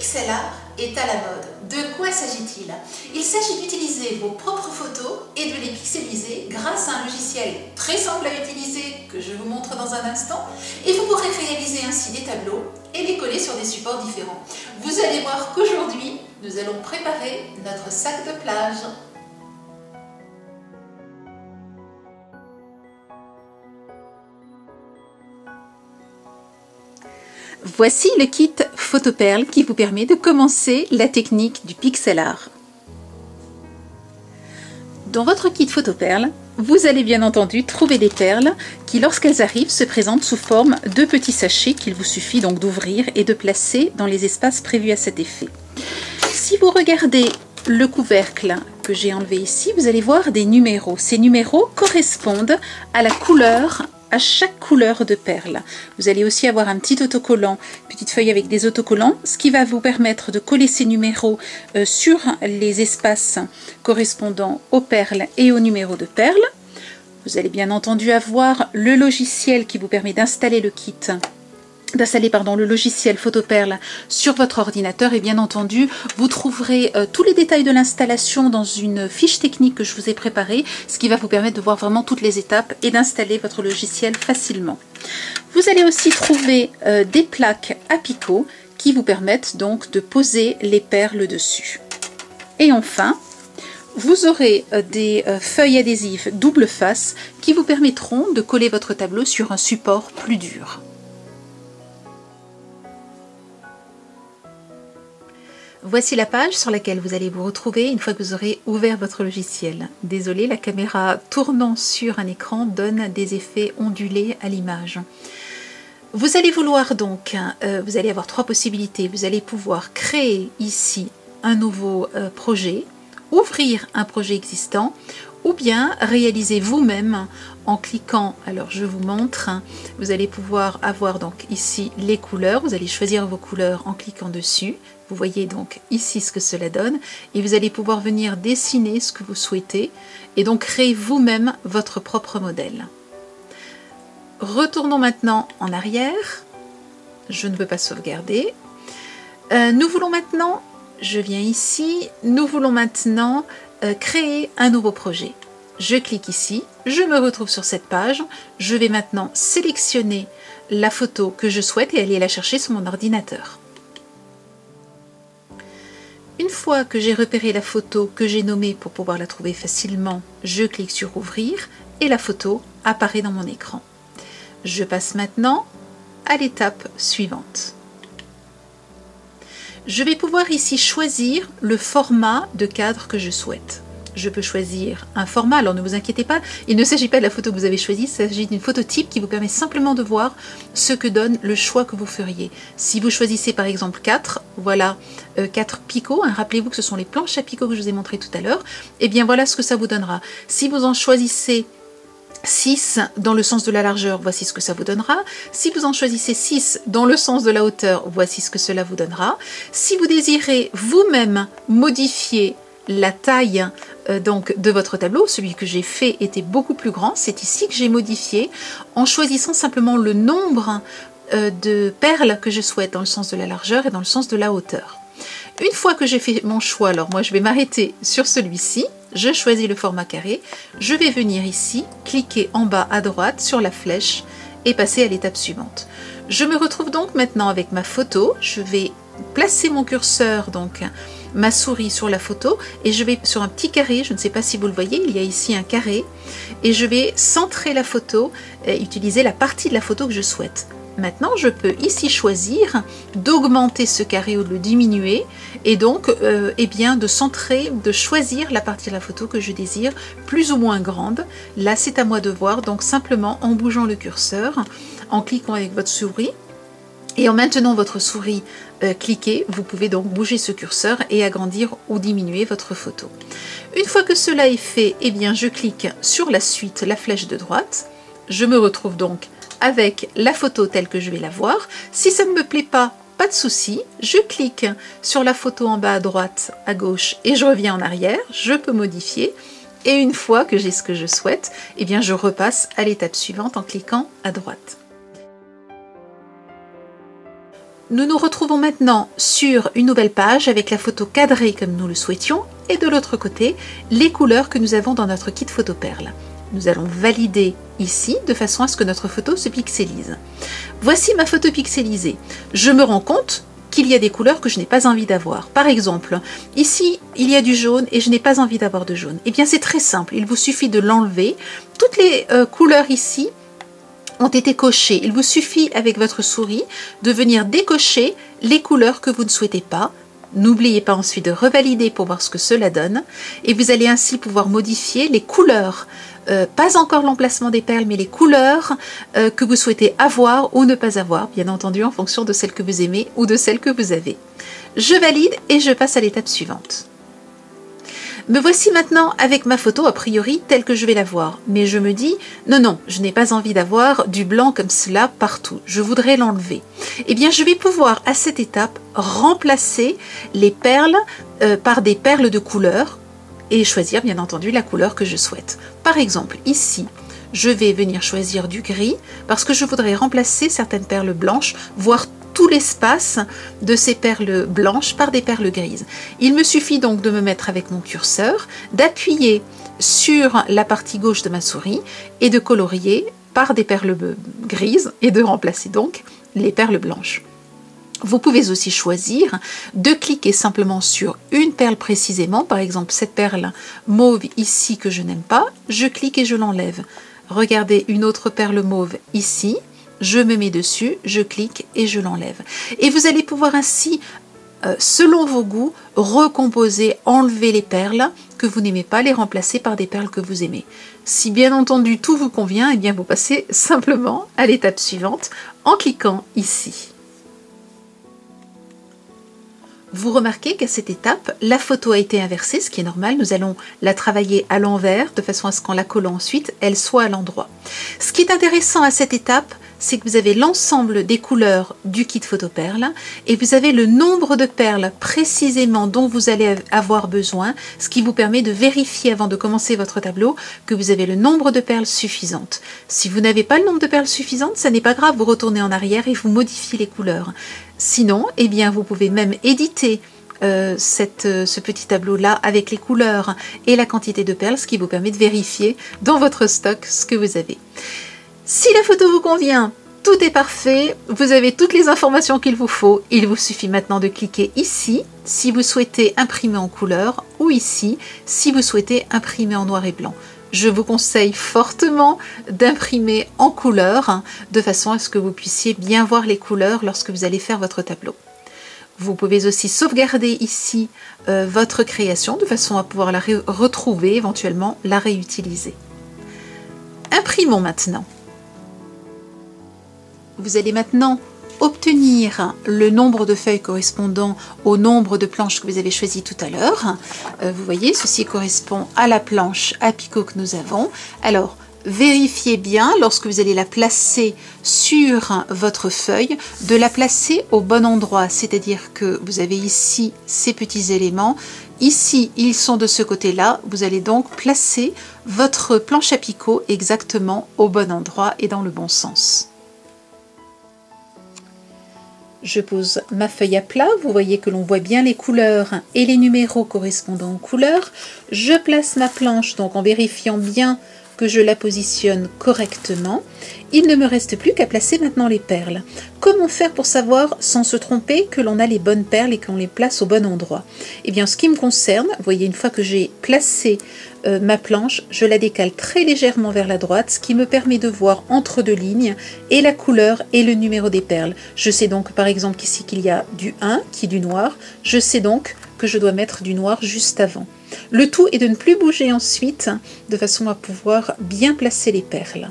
pixel art est à la mode. De quoi s'agit-il? Il s'agit d'utiliser vos propres photos et de les pixeliser grâce à un logiciel très simple à utiliser que je vous montre dans un instant, et vous pourrez réaliser ainsi des tableaux et les coller sur des supports différents. Vous allez voir qu'aujourd'hui, nous allons préparer notre sac de plage. Voici le kit Photoperle qui vous permet de commencer la technique du pixel art. Dans votre kit Photoperle, vous allez bien entendu trouver des perles qui, lorsqu'elles arrivent, se présentent sous forme de petits sachets qu'il vous suffit donc d'ouvrir et de placer dans les espaces prévus à cet effet. Si vous regardez le couvercle que j'ai enlevé ici, vous allez voir des numéros. Ces numéros correspondent à la couleur, à chaque couleur de perle. Vous allez aussi avoir un petit autocollant, petite feuille avec des autocollants, ce qui va vous permettre de coller ces numéros sur les espaces correspondant aux perles et aux numéros de perles. Vous allez bien entendu avoir le logiciel qui vous permet d'installer le kit, le logiciel Photoperle sur votre ordinateur, et bien entendu vous trouverez tous les détails de l'installation dans une fiche technique que je vous ai préparée, ce qui va vous permettre de voir vraiment toutes les étapes et d'installer votre logiciel facilement. Vous allez aussi trouver des plaques à picot qui vous permettent donc de poser les perles dessus. Et enfin, vous aurez des feuilles adhésives double face qui vous permettront de coller votre tableau sur un support plus dur. Voici la page sur laquelle vous allez vous retrouver une fois que vous aurez ouvert votre logiciel. Désolée, la caméra tournant sur un écran donne des effets ondulés à l'image. Vous allez vouloir donc, vous allez avoir trois possibilités. Vous allez pouvoir créer ici un nouveau projet, ouvrir un projet existant, ou bien réaliser vous-même en cliquant, alors je vous montre, vous allez pouvoir avoir donc ici les couleurs, vous allez choisir vos couleurs en cliquant dessus, vous voyez donc ici ce que cela donne, et vous allez pouvoir venir dessiner ce que vous souhaitez, et donc créer vous-même votre propre modèle. Retournons maintenant en arrière, je ne peux pas sauvegarder, nous voulons maintenant, je viens ici, nous voulons maintenant créer un nouveau projet. Je clique ici, je me retrouve sur cette page, je vais maintenant sélectionner la photo que je souhaite et aller la chercher sur mon ordinateur. Une fois que j'ai repéré la photo que j'ai nommée pour pouvoir la trouver facilement, je clique sur ouvrir et la photo apparaît dans mon écran. Je passe maintenant à l'étape suivante. Je vais pouvoir ici choisir le format de cadre que je souhaite. Je peux choisir un format, alors ne vous inquiétez pas, il ne s'agit pas de la photo que vous avez choisie, il s'agit d'une photo type qui vous permet simplement de voir ce que donne le choix que vous feriez. Si vous choisissez par exemple 4, voilà 4 picots, rappelez-vous que ce sont les planches à picots que je vous ai montré tout à l'heure, et bien voilà ce que ça vous donnera. Si vous en choisissez 6 dans le sens de la largeur, voici ce que ça vous donnera. Si vous en choisissez 6 dans le sens de la hauteur, voici ce que cela vous donnera. Si vous désirez vous-même modifier la taille donc de votre tableau, celui que j'ai fait était beaucoup plus grand, c'est ici que j'ai modifié en choisissant simplement le nombre de perles que je souhaite dans le sens de la largeur et dans le sens de la hauteur. Une fois que j'ai fait mon choix, alors moi je vais m'arrêter sur celui-ci, je choisis le format carré, je vais venir ici, cliquer en bas à droite sur la flèche et passer à l'étape suivante. Je me retrouve donc maintenant avec ma photo, je vais placer mon curseur, donc ma souris sur la photo, et je vais sur un petit carré, je ne sais pas si vous le voyez, il y a ici un carré, et je vais centrer la photo et utiliser la partie de la photo que je souhaite. Maintenant, je peux ici choisir d'augmenter ce carré ou de le diminuer, et donc eh bien, de centrer, de choisir la partie de la photo que je désire, plus ou moins grande. Là, c'est à moi de voir, donc simplement en bougeant le curseur, en cliquant avec votre souris, et en maintenant votre souris cliquée, vous pouvez donc bouger ce curseur et agrandir ou diminuer votre photo. Une fois que cela est fait, eh bien, je clique sur la suite, la flèche de droite. Je me retrouve donc avec la photo telle que je vais la voir. Si ça ne me plaît pas, pas de souci, je clique sur la photo en bas à droite, à gauche, et je reviens en arrière, je peux modifier. Et une fois que j'ai ce que je souhaite, eh bien, je repasse à l'étape suivante en cliquant à droite. Nous nous retrouvons maintenant sur une nouvelle page avec la photo cadrée comme nous le souhaitions et de l'autre côté, les couleurs que nous avons dans notre kit photo perle. Nous allons valider ici de façon à ce que notre photo se pixelise. Voici ma photo pixelisée. Je me rends compte qu'il y a des couleurs que je n'ai pas envie d'avoir. Par exemple, ici, il y a du jaune et je n'ai pas envie d'avoir de jaune. Eh bien, c'est très simple. Il vous suffit de l'enlever. Toutes les couleurs ici ont été cochées. Il vous suffit avec votre souris de venir décocher les couleurs que vous ne souhaitez pas. N'oubliez pas ensuite de revalider pour voir ce que cela donne. Et vous allez ainsi pouvoir modifier les couleurs. Pas encore l'emplacement des perles, mais les couleurs que vous souhaitez avoir ou ne pas avoir, bien entendu en fonction de celles que vous aimez ou de celles que vous avez. Je valide et je passe à l'étape suivante. Me voici maintenant avec ma photo a priori telle que je vais la voir. Mais je me dis, non, je n'ai pas envie d'avoir du blanc comme cela partout. Je voudrais l'enlever. Eh bien, je vais pouvoir à cette étape remplacer les perles par des perles de couleur et choisir bien entendu la couleur que je souhaite. Par exemple, ici, je vais venir choisir du gris parce que je voudrais remplacer certaines perles blanches, voire tout l'espace de ces perles blanches par des perles grises. Il me suffit donc de me mettre avec mon curseur, d'appuyer sur la partie gauche de ma souris et de colorier par des perles grises et de remplacer donc les perles blanches. Vous pouvez aussi choisir de cliquer simplement sur une perle précisément, par exemple cette perle mauve ici que je n'aime pas, je clique et je l'enlève. Regardez une autre perle mauve ici, je me mets dessus, je clique et je l'enlève. Et vous allez pouvoir ainsi, selon vos goûts, recomposer, enlever les perles que vous n'aimez pas, les remplacer par des perles que vous aimez. Si bien entendu tout vous convient, eh bien vous passez simplement à l'étape suivante en cliquant ici. Vous remarquez qu'à cette étape, la photo a été inversée, ce qui est normal. Nous allons la travailler à l'envers, de façon à ce qu'en la collant ensuite, elle soit à l'endroit. Ce qui est intéressant à cette étape, c'est que vous avez l'ensemble des couleurs du kit photo perle et vous avez le nombre de perles précisément dont vous allez avoir besoin, ce qui vous permet de vérifier avant de commencer votre tableau que vous avez le nombre de perles suffisantes. Si vous n'avez pas le nombre de perles suffisantes, ça n'est pas grave, vous retournez en arrière et vous modifiez les couleurs. Sinon, eh bien, vous pouvez même éditer ce petit tableau-là avec les couleurs et la quantité de perles, ce qui vous permet de vérifier dans votre stock ce que vous avez. Si la photo vous convient, tout est parfait, vous avez toutes les informations qu'il vous faut. Il vous suffit maintenant de cliquer ici si vous souhaitez imprimer en couleur ou ici si vous souhaitez imprimer en noir et blanc. Je vous conseille fortement d'imprimer en couleur de façon à ce que vous puissiez bien voir les couleurs lorsque vous allez faire votre tableau. Vous pouvez aussi sauvegarder ici votre création de façon à pouvoir la retrouver, éventuellement la réutiliser. Imprimons maintenant. Vous allez maintenant obtenir le nombre de feuilles correspondant au nombre de planches que vous avez choisi tout à l'heure. Vous voyez, ceci correspond à la planche à picot que nous avons. Alors, vérifiez bien, lorsque vous allez la placer sur votre feuille, de la placer au bon endroit. C'est-à-dire que vous avez ici ces petits éléments. Ici, ils sont de ce côté-là. Vous allez donc placer votre planche à picot exactement au bon endroit et dans le bon sens. Je pose ma feuille à plat, vous voyez que l'on voit bien les couleurs et les numéros correspondant aux couleurs. Je place ma planche donc en vérifiant bien que je la positionne correctement. Il ne me reste plus qu'à placer maintenant les perles. Comment faire pour savoir, sans se tromper, que l'on a les bonnes perles et qu'on les place au bon endroit? Eh bien, ce qui me concerne, vous voyez, une fois que j'ai placé ma planche, je la décale très légèrement vers la droite, ce qui me permet de voir entre deux lignes et la couleur et le numéro des perles. Je sais donc par exemple qu'ici qu'il y a du 1 qui est du noir, je sais donc que je dois mettre du noir juste avant. Le tout est de ne plus bouger ensuite, de façon à pouvoir bien placer les perles.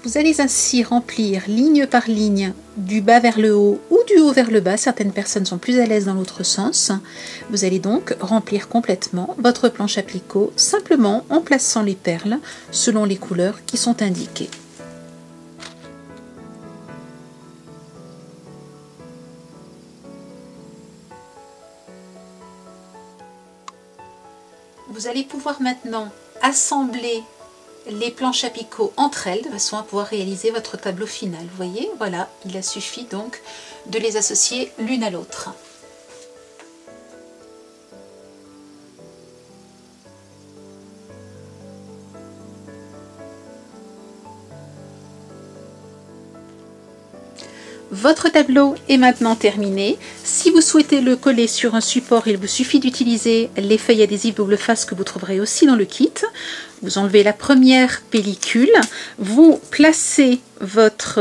Vous allez ainsi remplir ligne par ligne, du bas vers le haut ou du haut vers le bas. Certaines personnes sont plus à l'aise dans l'autre sens. Vous allez donc remplir complètement votre planche à picot, simplement en plaçant les perles selon les couleurs qui sont indiquées. Vous allez pouvoir maintenant assembler les planches à picot entre elles de façon à pouvoir réaliser votre tableau final. Vous voyez, voilà, il a suffi donc de les associer l'une à l'autre. Votre tableau est maintenant terminé. Si vous souhaitez le coller sur un support, il vous suffit d'utiliser les feuilles adhésives double face que vous trouverez aussi dans le kit. Vous enlevez la première pellicule, vous placez votre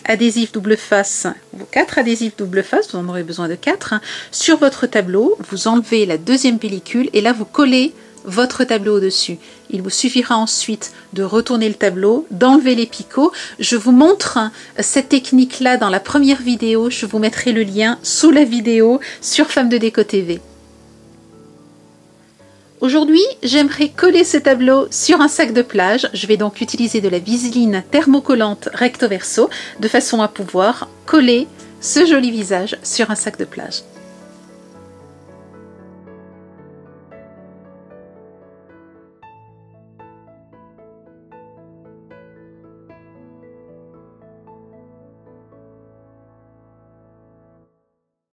adhésif double face, vos 4 adhésifs double face, vous en aurez besoin de 4, sur votre tableau, vous enlevez la deuxième pellicule et là vous collez votre tableau au-dessus. Il vous suffira ensuite de retourner le tableau, d'enlever les picots. Je vous montre cette technique-là dans la première vidéo. Je vous mettrai le lien sous la vidéo sur Femme de Déco TV. Aujourd'hui, j'aimerais coller ce tableau sur un sac de plage. Je vais donc utiliser de la viseline thermocollante recto verso de façon à pouvoir coller ce joli visage sur un sac de plage.